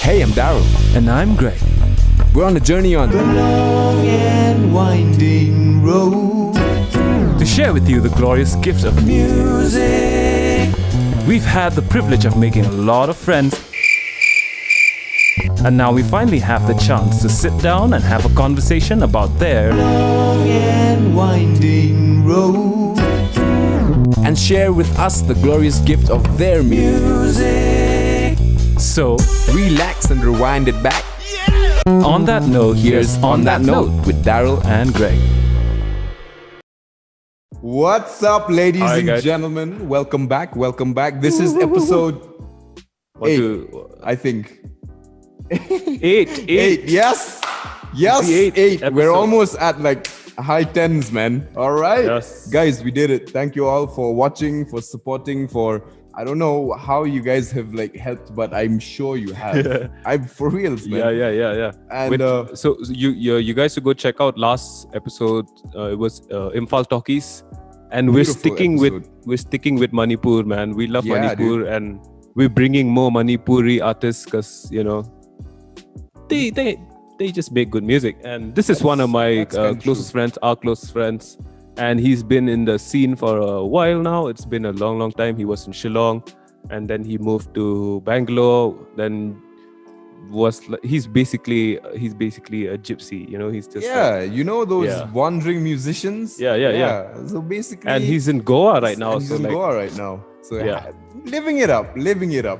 Hey, I'm Daryll. And I'm Greg. We're on a journey on the long and winding road to share with you the glorious gift of music. We've had the privilege of making a lot of friends, and now we finally have the chance to sit down and have a conversation about their long and winding road and share with us the glorious gift of their music. So, relax and rewind it back. on that note, here's On That Note with Daryll and Greg. What's up, ladies Hi, and guys. gentlemen? Welcome back. This is episode 8, I think. Eight. Yes. The eighth 8. We're episode. almost at like high 10s, man. All right. Yes. Guys, we did it. Thank you all for watching, for supporting, I don't know how you guys have like helped, but I'm sure you have. I'm for reals, man. Yeah. And So you guys should go check out last episode. It was Imphal Talkies, and we're Beautiful sticking with Manipur, man. We love Yeah, Manipur, and we're bringing more Manipuri artists because they just make good music. And this is one of my that's kinda closest friends, our closest friends, and he's been in the scene for a while now. It's been a long time. He was in Shillong, and then he moved to Bangalore. Then he's basically a gypsy. He's just those wandering musicians. Yeah. So basically, and he's in Goa right now. He's So in like, Goa right now. So Yeah. living it up,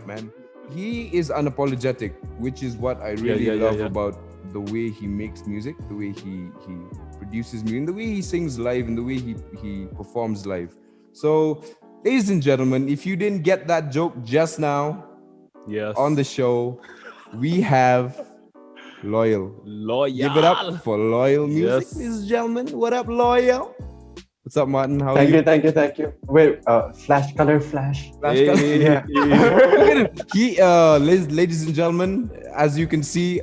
man. He is unapologetic, which is what I really love about the way he makes music, the way he produces music, the way he sings live, and the way he performs live. So, ladies and gentlemen, if you didn't get that joke just now yes, on the show, we have Lojal. Give it up for Lojal music, Yes. ladies and gentlemen. What up, Lojal? What's up, Martin? How are Thank you? Thank you. Wait, flash color. Flash Hey. color. Yeah. Ladies and gentlemen, as you can see,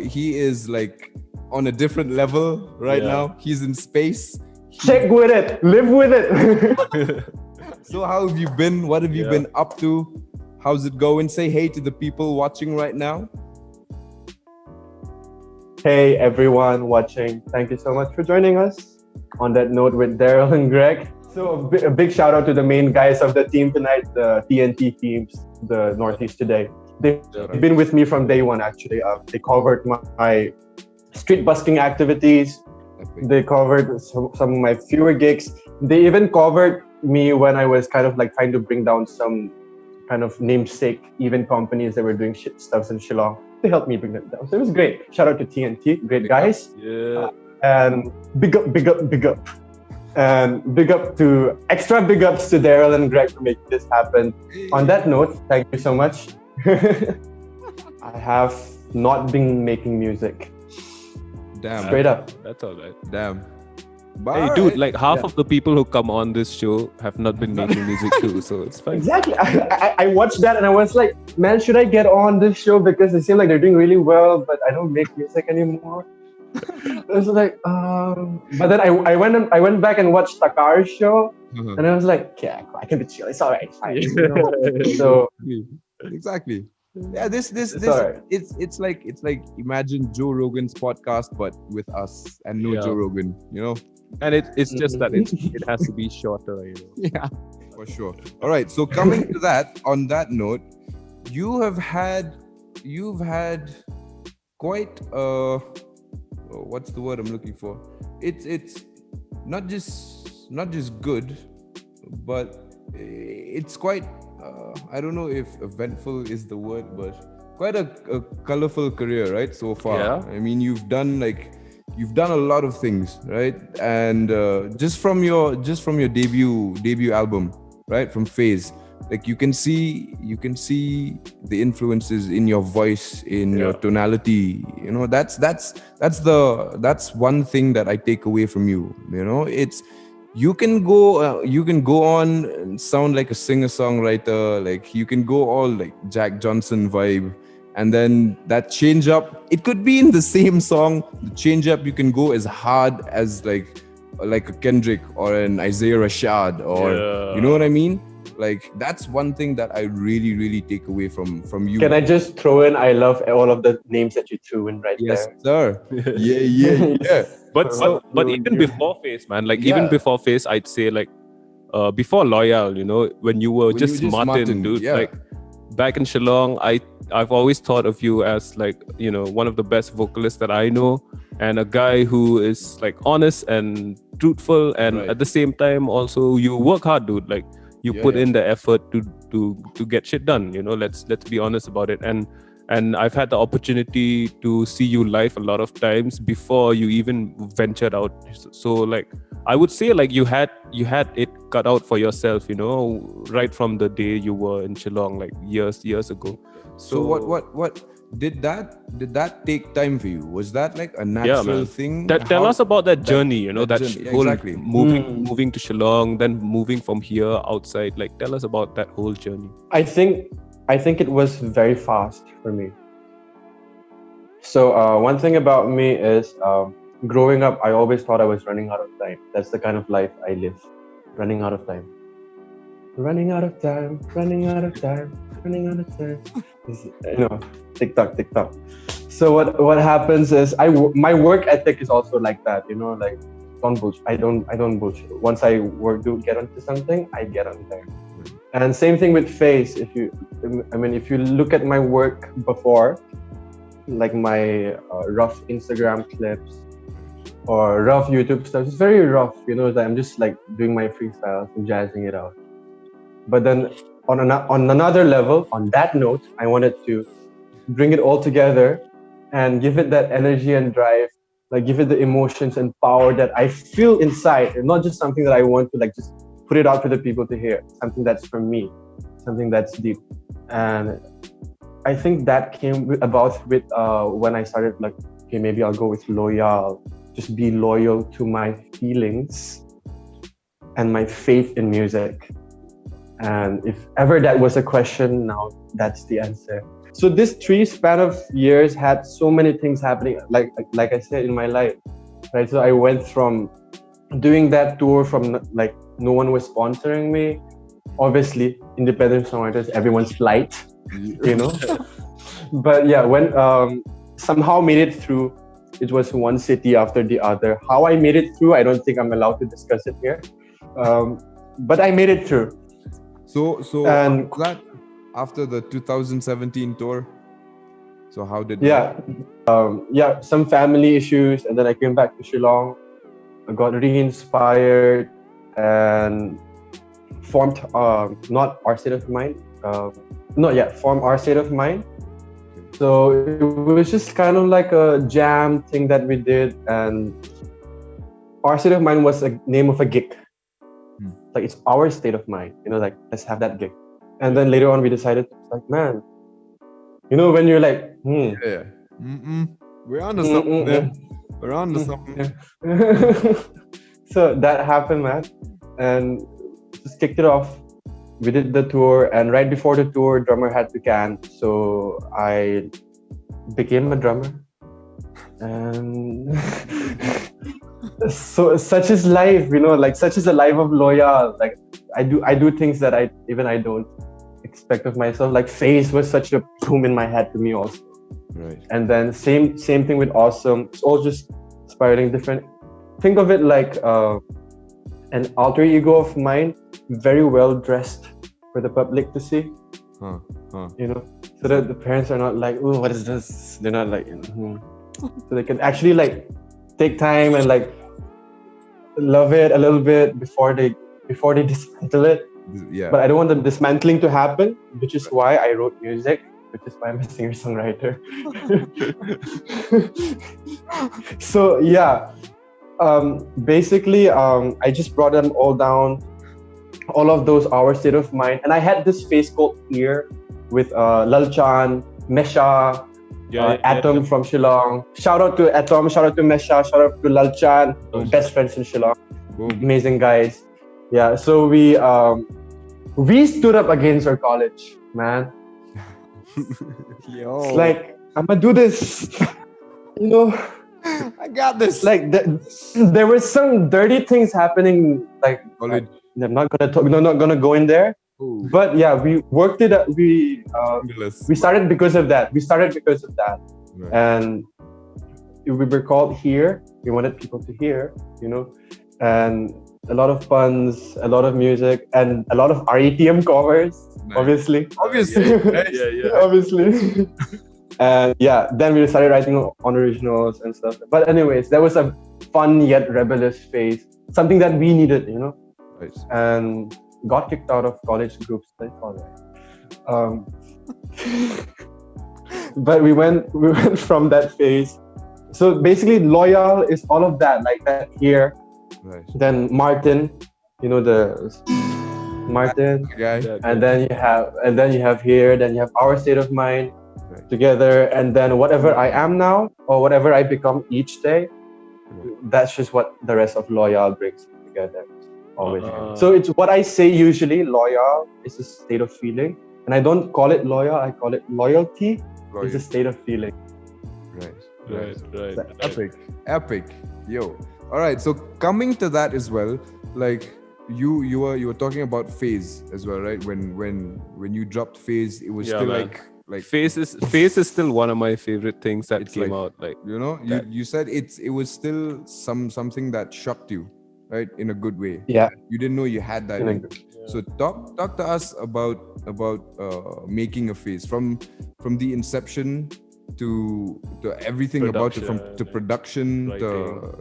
he is like on a different level right Yeah. now. He's in space. Check with it. Live with it. So how have you been? What have you been up to? How's it going? Say hey to the people watching right now. Hey, everyone watching. Thank you so much for joining us. On that note with Daryll and Greg. So a big shout out to the main guys of the team tonight, the TNT teams, the Northeast today. They've been with me from day one, actually. They covered my street busking activities. They covered some of my fewer gigs. They even covered me when I was kind of like trying to bring down some kind of namesake event companies that were doing stuff in Shillong. They helped me bring them down. So it was great. Shout out to TNT. Great guys. Yeah. And big up. And extra big ups to Daryll and Greg for making this happen. On that note, thank you so much. I have not been making music. Damn. Straight up. That's all right. Damn. Hey, dude, like half of the people who come on this show have not been making music too, so it's fine. Exactly. I watched that and I was like, man, should I get on this show? Because they seem like they're doing really well, but I don't make music anymore. I was like, but then I went back and watched Takar's show, and I was like, yeah, I can be chill. It's all right. Fine. So Exactly. Yeah, this alright. it's like imagine Joe Rogan's podcast but with us and no Yeah. Joe Rogan, And it's just that it has to be shorter, Yeah, for sure. All right, so coming to that, on that note, you've had quite what's the word I'm looking for? It's not just good, but it's quite I don't know if eventful is the word, but quite a colorful career, right? So far. Yeah. I mean, you've done a lot of things, right? And just from your debut album, right? From Phase, like you can see the influences in your voice, in your tonality. That's one thing that I take away from you. It's you can go on and sound like a singer-songwriter, like you can go all like Jack Johnson vibe, and then that change up, it could be in the same song. The change up, you can go as hard as like a Kendrick or an Isaiah Rashad, or you know what I mean. Like that's one thing that I really, really take away from you. Can I just throw in? I love all of the names that you threw in right Yes, there. sir. Yeah. But even before Face, man, like even Yeah. before Face, I'd say like before Loyal, you know, when you were When you just were just Martin, Martin, dude. yeah. Like back in Shillong, I've always thought of you as like, you know, one of the best vocalists that I know, and a guy who is like honest and truthful, and Right. at the same time also you work hard, dude. Like you Yeah, put yeah. in the effort to get shit done. You know, let's be honest about it. And I've had the opportunity to see you live a lot of times before you even ventured out. So like I would say like you had it cut out for yourself, you know, right from the day you were in Shillong, like years ago. So what did that take time for you? Was that like a natural man. thing? Tell us about that journey, you know, that journey. Yeah, whole exactly. moving to Shillong, then moving from here outside. Like tell us about that whole journey. I think it was very fast for me. So one thing about me is growing up, I always thought I was running out of time. That's the kind of life I live. Running out of time. Running out of time. Running out of time. Running out of time. You know, tick tock. So what happens is my work ethic is also like that. You know, like don't bullshit. I don't bullshit. Once I get onto something, I get on there. And same thing with Face. If you look at my work before, like my rough Instagram clips or rough YouTube stuff, it's very rough. You know, that I'm just like doing my freestyles and jazzing it out. But then on another level, on that note, I wanted to bring it all together and give it that energy and drive, like give it the emotions and power that I feel inside, and not just something that I want to like just put it out for the people to hear. Something that's from me, something that's deep. And I think that came about with when I started like, okay, maybe I'll go with Lojal, just be loyal to my feelings and my faith in music. And if ever that was a question, now that's the answer. So this 3 span of years had so many things happening, like I said, in my life, right? So I went from doing that tour from like no one was sponsoring me. Obviously, independent songwriters, everyone's flight, you know. But yeah, when somehow made it through, it was one city after the other. How I made it through, I don't think I'm allowed to discuss it here. But I made it through. So And that after the 2017 tour. So how did some family issues, and then I came back to Shillong. I got re-inspired and formed not our state of mind. Formed our state of mind. So it was just kind of like a jam thing that we did, and our state of mind was a name of a gig. Like it's our state of mind, you know, like let's have that gig. And then later on we decided, like, man, you know, when you're like, Yeah. We're on to something there. We're on to something. So that happened, man, and just kicked it off. We did the tour, and right before the tour, drummer had to can, so I became a drummer. And so such is life, you know, like such is the life of Lojal. Like I do things that I don't expect of myself. Like Face was such a boom in my head to me also. Right. And then same thing with Awesome. It's all just spiraling different. Think of it like an alter ego of mine, very well dressed for the public to see. You know, so that the parents are not like, oh, what is this? They're not like, so they can actually like take time and like love it a little bit before they dismantle it. Yeah. But I don't want the dismantling to happen, which is why I wrote music, which is why I'm a singer-songwriter. So yeah, basically, I just brought them all down, all of those our state of mind, and I had this face called Clear with Lalchan, Mesha, Atom from Shillong. Shout out to Atom, shout out to Mesha, shout out to Lalchan, best friends in Shillong. Boom. Amazing guys. Yeah, so we stood up against our college, man. Yo. It's like, I'm gonna do this. You know, I got this. like there were some dirty things happening. Like, College. I'm not gonna talk. No, not gonna go in there. Ooh. But yeah, we worked it. We started because of that. Right. And we were called here. We wanted people to hear, and a lot of puns, a lot of music, and a lot of RETM covers. Nice. Obviously, Yeah. obviously. And yeah, then we started writing on originals and stuff. But anyways, that was a fun yet rebellious phase. Something that we needed, Right. and got kicked out of college groups. That's all right. But we went from that phase. So basically, Lojal is all of that, like that here. Right. Then Martin, the Martin, Guy. and then you have here. Then you have Our State of Mind Right. together, and then whatever I am now or whatever I become each day. That's just what the rest of Lojal brings together. Always. So it's what I say usually. Lojal is a state of feeling, and I don't call it loyal. I call it loyalty. It's a state of feeling. Right. Right. Epic. Yo. All right. So coming to that as well, like you were talking about phase as well, right? When you dropped phase, it was Yeah, still man. like Face is still one of my favorite things that It's came like- out. Like you said it was still something that shocked you, right? In a good way. Yeah. You didn't know you had that. So talk to us about making a phase from the inception to everything about it, from to production to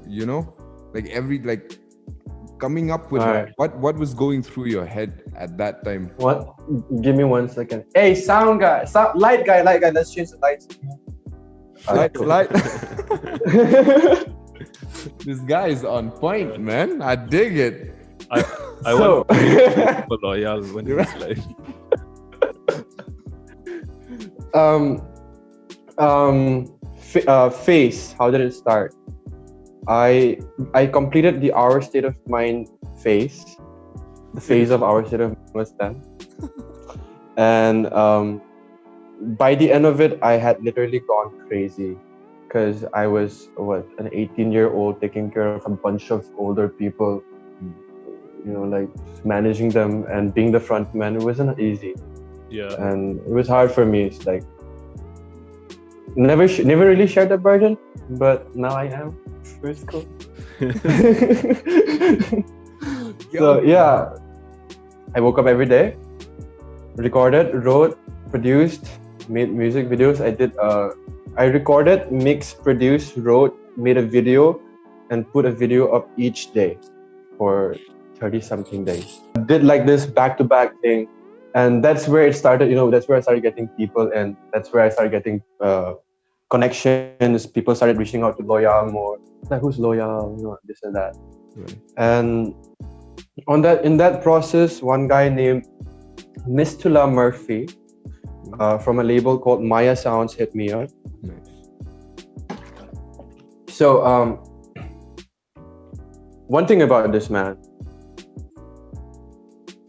coming up with Alright. what was going through your head at that time. What? Give me 1 second. Hey, light guy. Let's change the lights. Light. This guy is on point, man. I dig it. I So- want to be loyal when he's like Phase. How did it start? I completed the Our State of Mind phase. The phase of Our State of Mind was done, and by the end of it, I had literally gone crazy because I was an 18-year-old taking care of a bunch of older people, like managing them and being the front man. It wasn't easy. yeah. And it was hard for me. It's like never really shared the burden, but now I am. It's cool. So yeah, I woke up every day, recorded, wrote, produced, made music videos. I recorded, mixed, produced, wrote, made a video, and put a video up each day for 30-something days. Did like this back-to-back thing. And that's where it started, that's where I started getting people, and that's where I started getting connections. People started reaching out to Lojal more. Like, who's Lojal? This and that. Right. And in that process, one guy named Mistula Murphy from a label called Maaya Sounds hit me up. Nice. So, one thing about this man,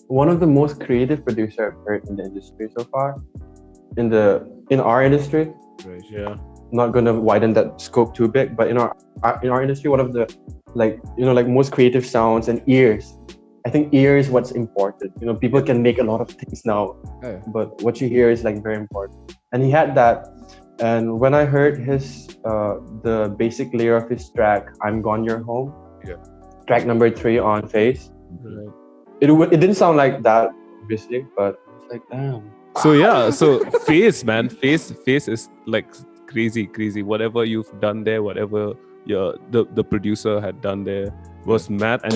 one of the most creative producer I've heard in the industry so far, in our industry. Right. Yeah. Not gonna widen that scope too big, but in our industry, one of the most creative sounds and ears. I think ear is what's important. People can make a lot of things now, Yeah. but what you hear is like very important. And he had that. And when I heard his the basic layer of his track, "I'm Gone, You're Home," track number 3 on Face, Right. it didn't sound like that, obviously, but it's like, damn. So yeah, so Face, man, Face is like crazy. Whatever you've done there, whatever the producer had done there was mad, and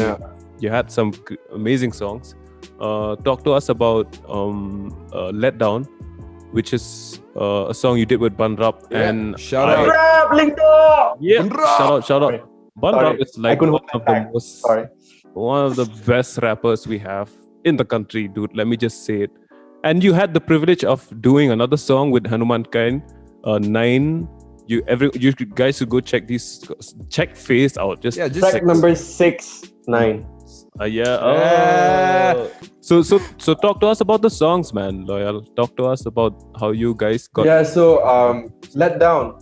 you had some amazing songs. Talk to us about Let Down, which is a song you did with Banrap, and Shout out. shout out. Banrap is like couldn't one hold of my the back. most Sorry. one of the best rappers we have in the country, dude. Let me just say it. And you had the privilege of doing another song with Hanuman Kain, 9. You guys should go check Face out. Just Track number 6, 9. So talk to us about the songs, man. Lojal, talk to us about how you guys got. Yeah, so Let Down.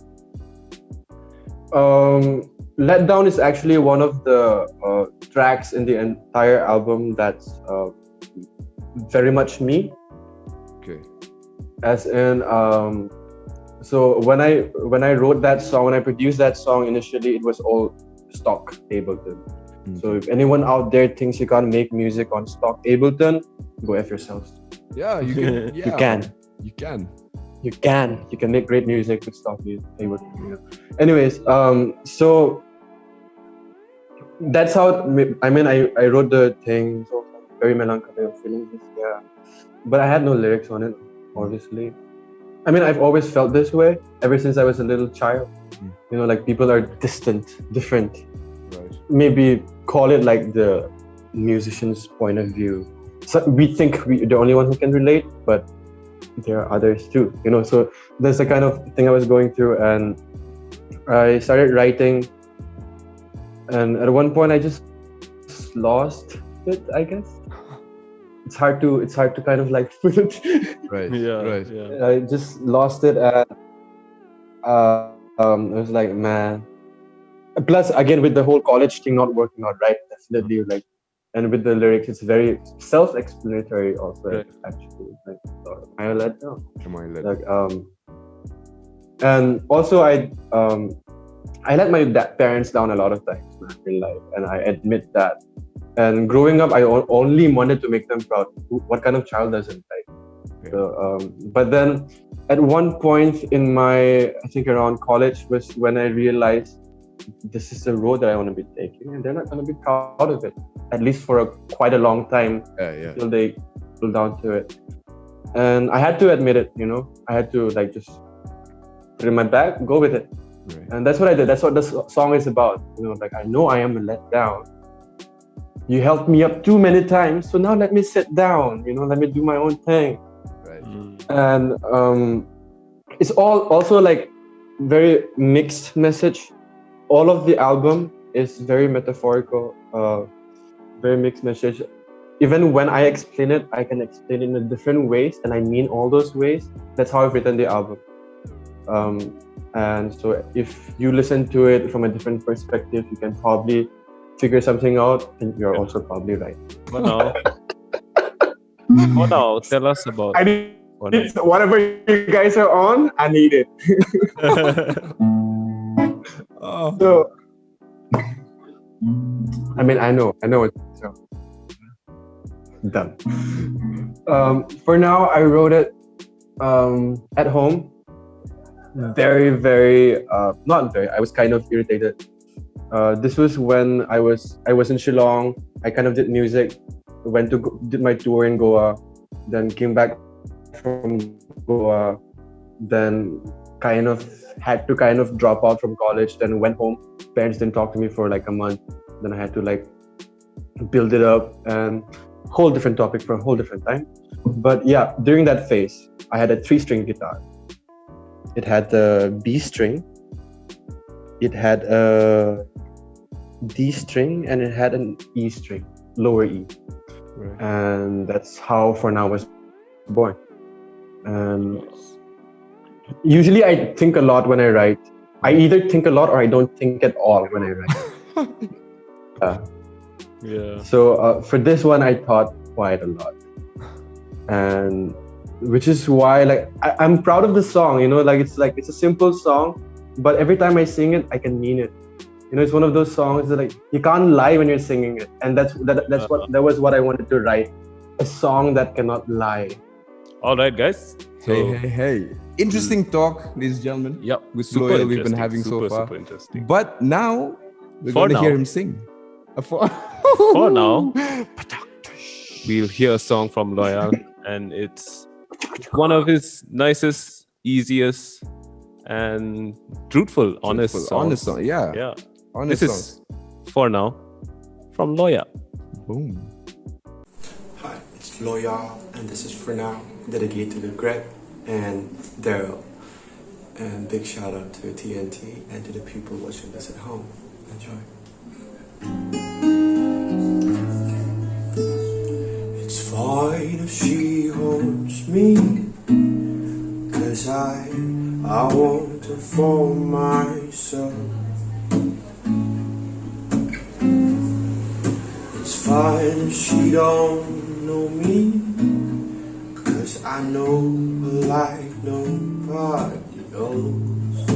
Let Down is actually one of the tracks in the entire album that's very much me. Okay. As in, so when I wrote that song, when I produced that song initially, it was all stock Ableton. So if anyone out there thinks you can't make music on stock Ableton, go F yourselves. Yeah, you can. Yeah, You can. You can. You can make great music with stock Ableton. You know. Anyways, so that's how I wrote the thing. So very melancholy, I'm feeling this, yeah. But I had no lyrics on it, obviously. I mean, I've always felt this way ever since I was a little child. You know, like people are distant, different. Right. Maybe call it like the musician's point of view. So we think we're the only one who can relate, but there are others too. You know, so that's the kind of thing I was going through, and I started writing. And at one point, I just lost it, I guess. It's hard to kind of like put it. Right. Yeah. Right. Yeah. I just lost it, and I was like, man. Plus, again, with the whole college thing not working out, right? Definitely, like, and with the lyrics, it's very self-explanatory also. Right. Actually, like, I let down. Am I let? Like, and also I let my parents down a lot of times in life, and I admit that. And growing up, I only wanted to make them proud. What kind of child doesn't, like? Yeah. So, but then at one point in my, I think around college, was when I realized this is the road that I want to be taking, and they're not going to be proud of it, at least for quite a long time, Yeah. till they pull down to it. And I had to admit it, you know. I had to like just put it in my bag, go with it. Right. And that's what I did. That's what this song is about. You know, like I know I am let down. You helped me up too many times, so now let me sit down. You know, let me do my own thing. Right. And it's all also like very mixed message. All of the album is very metaphorical, very mixed message. Even when I explain it, I can explain it in different ways, and I mean all those ways. That's how I've written the album. And so if you listen to it from a different perspective, you can probably figure something out, and you're also probably right. What now? What now? Tell us about. I need whatever you guys are on, I need it. Oh. So, I mean, I know it. So, done. For now, I wrote it at home. Very, very, not very. I was kind of irritated. This was when I was in Shillong. I kind of did music. Did my tour in Goa. Then came back from Goa. Then kind of had to kind of drop out from college. Then went home. Parents didn't talk to me for like a month. Then I had to like build it up, and whole different topic for a whole different time. But yeah, during that phase, I had a 3-string guitar. It had a B string, it had a D string, and it had an E string, lower E. Right. And that's how For Now was born. And usually I think a lot when I write. I either think a lot or I don't think at all when I write. Yeah. So for this one, I thought quite a lot. And which is why like I'm proud of the song, you know, it's a simple song, but every time I sing it, I can mean it. You know, it's one of those songs that like you can't lie when you're singing it, and that was what I wanted to write, a song that cannot lie. All right, guys. Hey. Interesting talk, ladies and gentlemen. Yep. With Super Lojal we've been interesting, having so far. Super interesting. But now we're For going to hear now. him sing. For now, we'll hear a song from Lojal, and it's one of his nicest, easiest, and truthful, honest songs. Honest song, yeah. Yeah. Honest This songs. is For Now from Lojal. Boom. Hi, it's Lojal, and this is For Now, dedicated to Greg and Daryll. And big shout out to TNT and to the people watching this at home. Enjoy. It's fine if she holds me, 'cause I want to for myself. It's fine if she don't know me, I know like nobody else.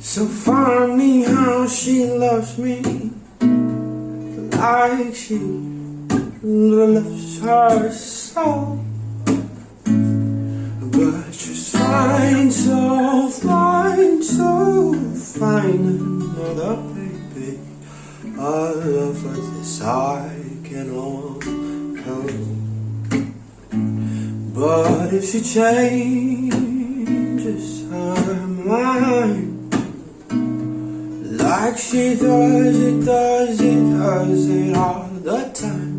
So funny how she loves me like she loves her soul. But just fine, so fine, so fine. Another baby, a love like this I cannot help. But if she changes her mind, like she does it all the time.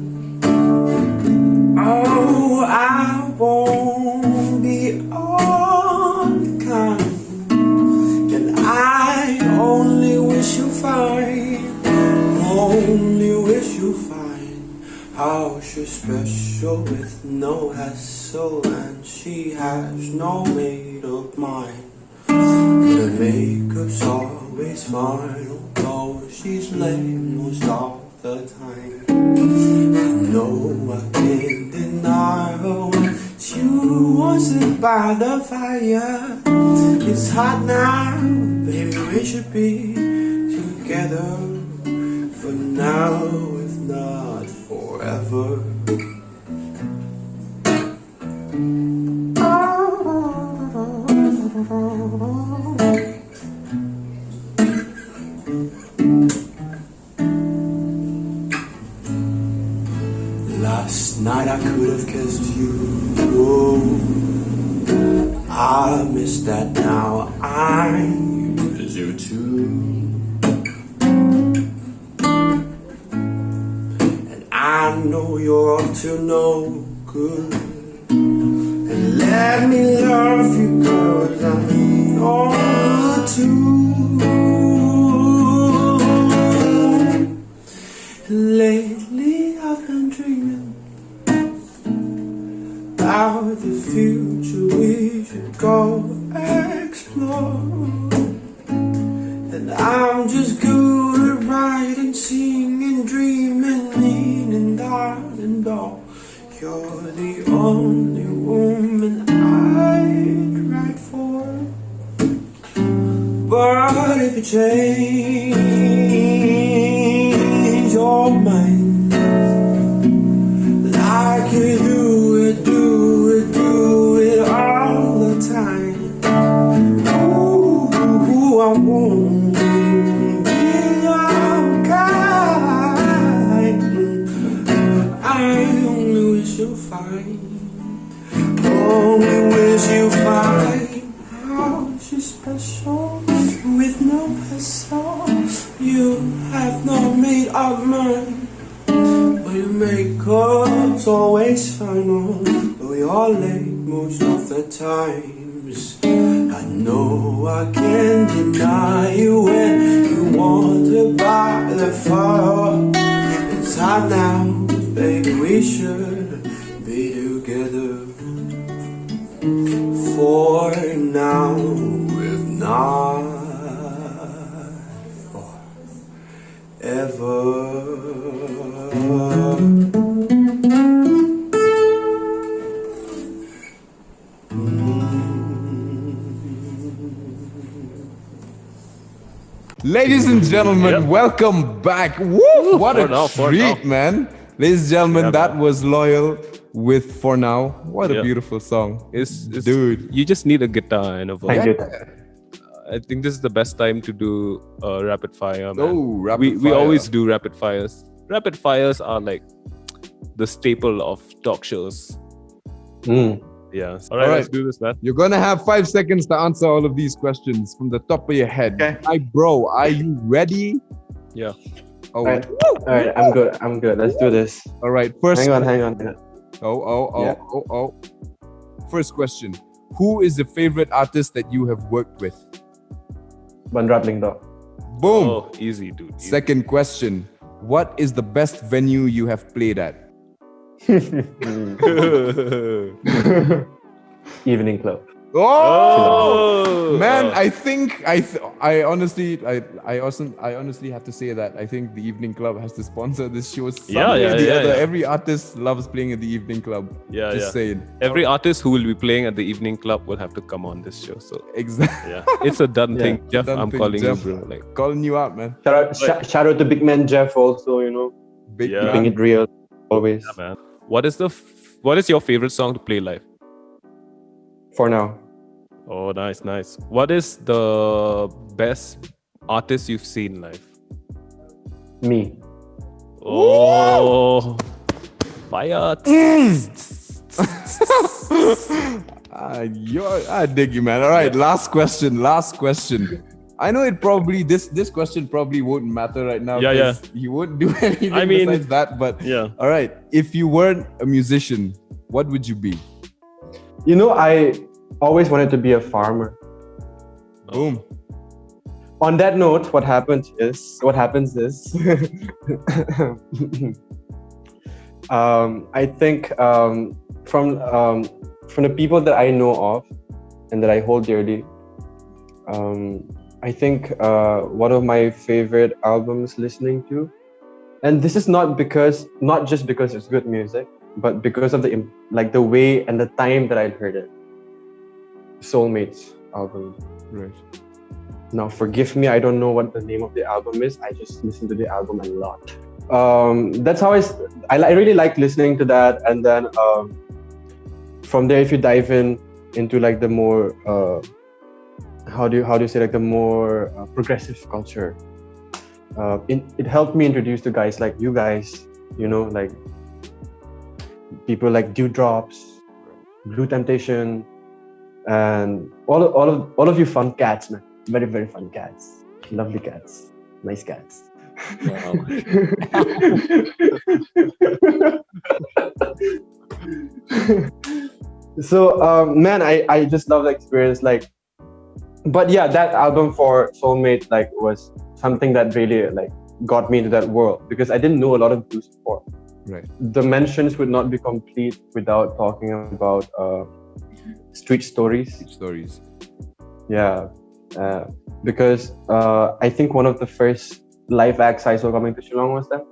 Oh, I won't be unkind, and I only wish you find, only wish you find how she's special with no hassle, and she has no made of mine. The makeup's always fine, although she's late most of the time. I know I can't deny her when she wasn't by the fire. It's hot now, baby, we should be together for now, if not forever. Last night I could have kissed you. Oh, I miss that now. I miss you too. And I know you're up to no good. And let me love you, 'cause I know too. Lately I've been dreaming about the future we should go explore. And I'm just good at writing, singing, dreaming, leaning, darling, doll. You're the only woman I'd write for. But if you change your mind, I could do it all the time. Ooh, I won't be unkind. I only wish you fine. Only wish you fine. How she's special with no hassle. You have not made up mine. But your makeup's always fine, though you're late most of the times. I know I can't deny you when you want to buy the fire. It's hot now, baby, we should be together for now, if not forever. Ladies and gentlemen, welcome back. Woo! What a treat, man. Ladies and gentlemen, that was Lojal with For Now. What a beautiful song. It's Dude. You just need a guitar and a voice. Thank you. I think this is the best time to do rapid fire, man. Oh, rapid fire. We always do rapid fires. Rapid fires are like the staple of talk shows. Yeah. All right, let's do this, man. You're going to have 5 seconds to answer all of these questions from the top of your head. Okay. Hi, bro. Are you ready? Yeah. Oh, All right, I'm good. Let's do this. all right. First. Hang on. Oh. First question. Who is the favorite artist that you have worked with? Daryll Diengdoh. Boom. Oh, easy, dude. Easy. Second question. What is the best venue you have played at? Evening club. Oh, man! Oh. I honestly have to say that I think the Evening Club has to sponsor this show. Some way or the other. Every artist loves playing at the Evening Club. Just saying. Every artist who will be playing at the Evening Club will have to come on this show. So Exactly. yeah, it's a done thing, Jeff. Done I'm thing, calling Jeff. you, bro. Like, Calling you out, man. Shout out to Big Man Jeff also, Big Yeah. keeping man. it real always. yeah, man. What is your favorite song to play live? For now. Oh, nice. What is the best artist you've seen live? Me. Oh, fire! I dig you, man. All right, last question. I know this question probably won't matter right now. Yeah. 'cause you won't do anything I mean, besides that. But Yeah. all right, if you weren't a musician, what would you be? I always wanted to be a farmer. Boom. On that note, what happens is I think from the people that I know of and that I hold dearly, I think one of my favorite albums listening to, and this is not just because it's good music, but because of the way and the time that I heard it. Soulmates album. Right. Now, forgive me, I don't know what the name of the album is. I just listen to the album a lot. That's how I really like listening to that. And then from there, if you dive into like the more how do you say, like the more progressive culture, it helped me introduce to guys like you guys, like people like Dewdrops, Blue Temptation, and all of you fun cats, man. Very, very fun cats. Lovely cats. Nice cats. Wow. So, man, I just love the experience. But yeah, that album for Soulmate was something that really got me into that world, because I didn't know a lot of blues before. Right. The mentions would not be complete without talking about street stories. Yeah. Because I think one of the first live acts I saw coming to Shillong was them.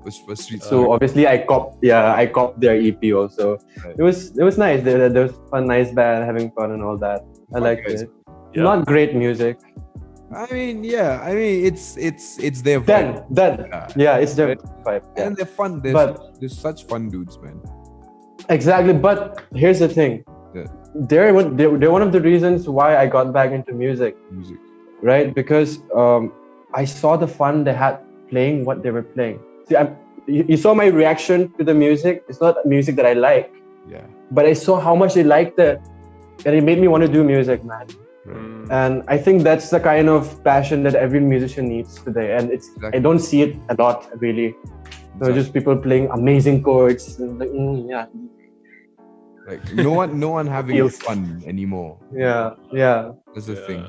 Was street So obviously I copped their EP also. Right. It was nice. There was a nice band having fun and all that. I liked it. Yeah. Not great music. I mean, it's their vibe. It's their vibe. Yeah. And they're fun. They're such fun dudes, man. Exactly. But here's the thing. Yeah. They're one of the reasons why I got back into music. Right? Because I saw the fun they had playing what they were playing. See, you saw my reaction to the music. It's not music that I like. Yeah. But I saw how much they liked it. And it made me want to do music, man. Right. And I think that's the kind of passion that every musician needs today. And I don't see it a lot, really. Just people playing amazing chords. And yeah. Like no one having fun anymore. Yeah. That's the thing.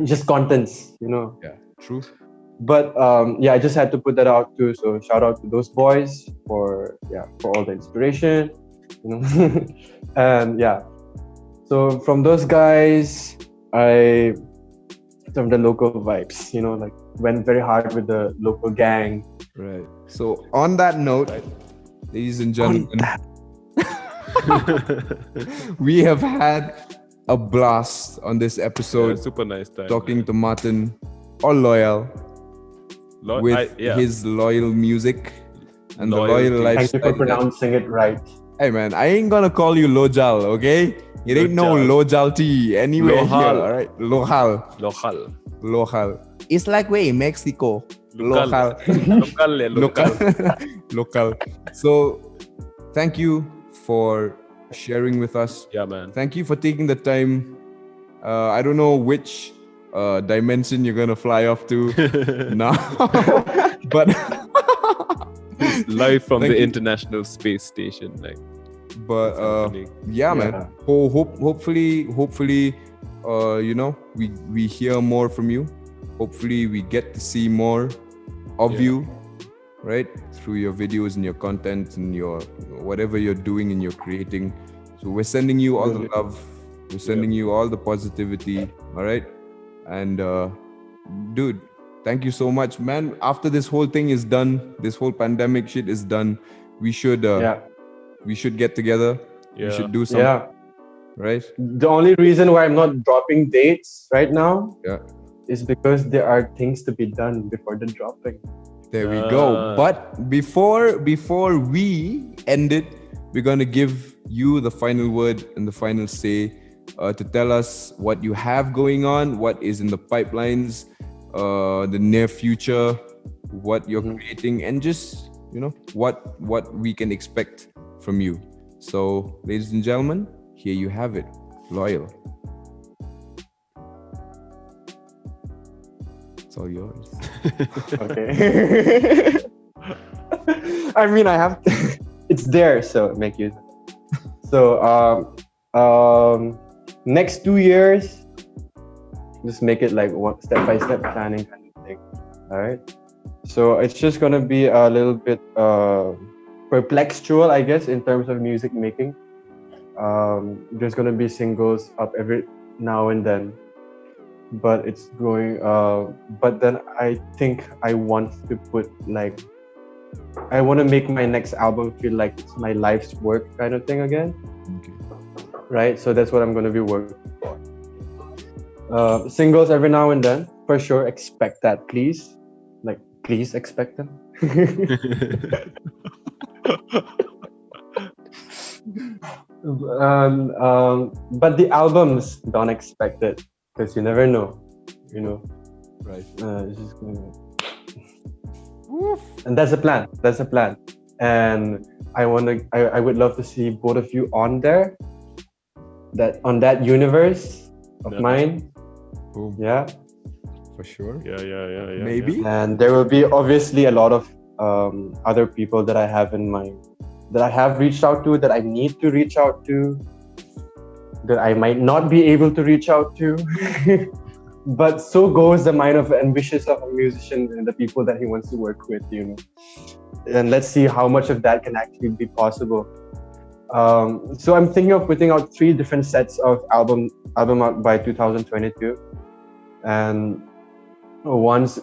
Just contents, Yeah, true. But I just had to put that out too. So shout out to those boys for all the inspiration, and yeah. So from those guys, from the local vibes, went very hard with the local gang. Right. So on that note, ladies and gentlemen, we have had a blast on this episode. Super nice time. Talking to Martin or Lojal with his loyal music and the loyal lifestyle. Thank you for pronouncing it right. Hey man, I ain't gonna call you Lojal, okay? It ain't no Lojal tea anywhere here, all right? Lojal. It's like way in Mexico. Local. So, thank you for sharing with us. Yeah, man. Thank you for taking the time. I don't know which dimension you're gonna fly off to now, but live from the International Space Station, man. Hopefully, we hear more from you. Hopefully, we get to see more of you, right? Through your videos and your content and your whatever you're doing and you're creating. So we're sending you all the love We're sending you all the positivity. All right. And dude, thank you so much, man. After this whole thing is done, this whole pandemic shit is done, we should get together. We should do something. Yeah. Right? The only reason why I'm not dropping dates right now Yeah. is because there are things to be done before the dropping. There we go. But before we end it, we're gonna give you the final word and the final say to tell us what you have going on, what is in the pipelines, the near future, what you're creating, and just what we can expect from you. So, ladies and gentlemen, here you have it. Lojal. It's all yours. Okay. I mean, I have to, it's there, so make use of it. So, next 2 years, just make it like one step-by-step planning kind of thing. All right. So it's just gonna be a little bit perplexual, I guess, in terms of music making. There's gonna be singles up every now and then, but it's going. But then I think I want to put I want to make my next album feel like it's my life's work kind of thing again. Okay. Right. So that's what I'm gonna be working for. Singles every now and then, for sure. Expect that, please. Please expect them. But the albums, don't expect it, because you never know, Right. it's just gonna... And that's a plan. And I would love to see both of you on there, on that universe of mine. Boom. Yeah. For sure. Yeah. Maybe. And there will be obviously a lot of other people that I have in mind, that I have reached out to, that I need to reach out to, that I might not be able to reach out to. But so goes the mind of ambitious of a musician and the people that he wants to work with, And let's see how much of that can actually be possible. So I'm thinking of putting out 3 different sets of album out by 2022, and one's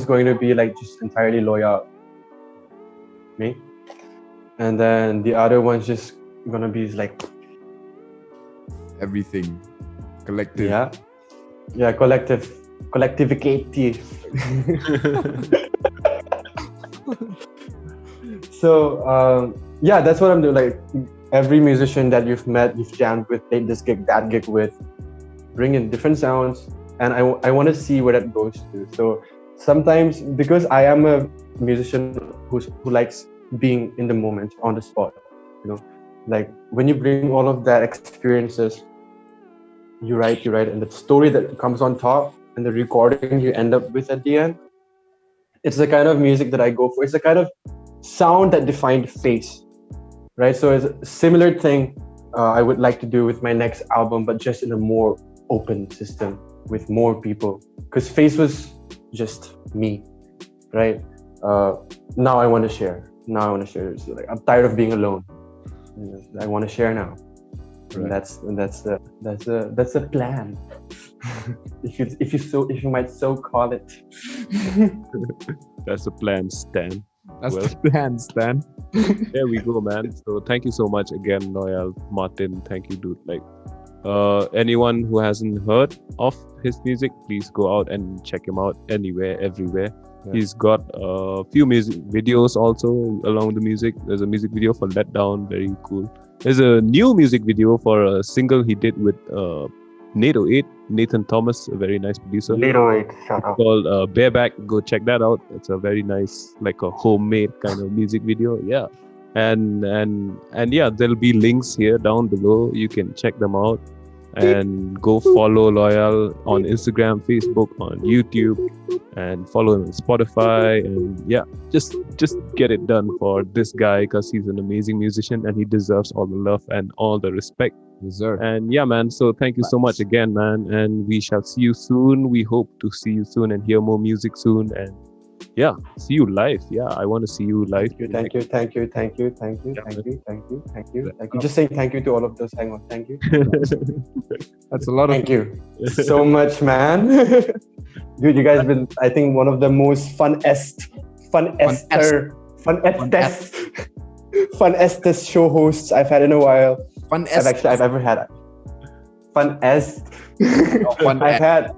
going to be just entirely Lojal, me, and then the other one's just gonna be Everything. Collective. Yeah, collectivity. So that's what I'm doing. Every musician that you've met, you've jammed with, played this gig, that gig with, bring in different sounds, and I want to see where that goes to. So sometimes, because I am a musician who likes being in the moment, on the spot, when you bring all of that experiences, you write, and the story that comes on top, and the recording you end up with at the end, it's the kind of music that I go for. It's the kind of sound that defined Face, right? So it's a similar thing I would like to do with my next album, but just in a more open system with more people, because Face was just me, right? Now I want to share. So I'm tired of being alone. I want to share now. Right. And that's the plan. if you might so call it. That's the plan, Stan. That's the plan, Stan. There we go, man. So thank you so much again, Lojal, Martin. Thank you, dude. Anyone who hasn't heard of his music, please go out and check him out anywhere, everywhere. Yeah. He's got a few music videos also along the music. There's a music video for Let Down, very cool. There's a new music video for a single he did with Nathan Thomas, a very nice producer. Shut up. Called Bareback. Go check that out. It's a very nice, a homemade kind of music video. Yeah. And yeah, there'll be links here down below. You can check them out and go follow Lojal on Instagram, Facebook, on YouTube, and follow him on Spotify. And yeah, just get it done for this guy, because he's an amazing musician and he deserves all the love and all the respect. Deserve. And yeah, man, so thank you so much again, man, and we shall see you soon. We hope to see you soon and hear more music soon. And see you live. Yeah, I want to see you live. Thank you. Just saying thank you to all of those. Hang on. Thank you. That's a lot of Thank you so much, man. Dude, you guys been, I think, one of the most funestest show hosts I've had in a while. I've ever had. Funest. I've had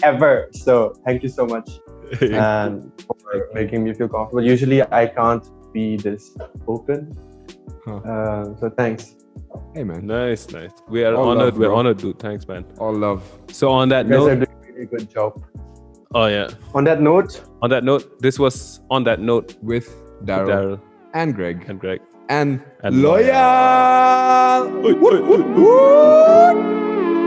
ever. So thank you so much. And for making me feel comfortable. Usually I can't be this open. So thanks. Hey man. Nice. We are All honored. love, We're bro. honored, dude. Thanks, man. All love. So on that You guys are note, doing a really good job. oh yeah. On that note, This was On That Note With with Daryll Daryl and Greg and Greg. and And Loyal.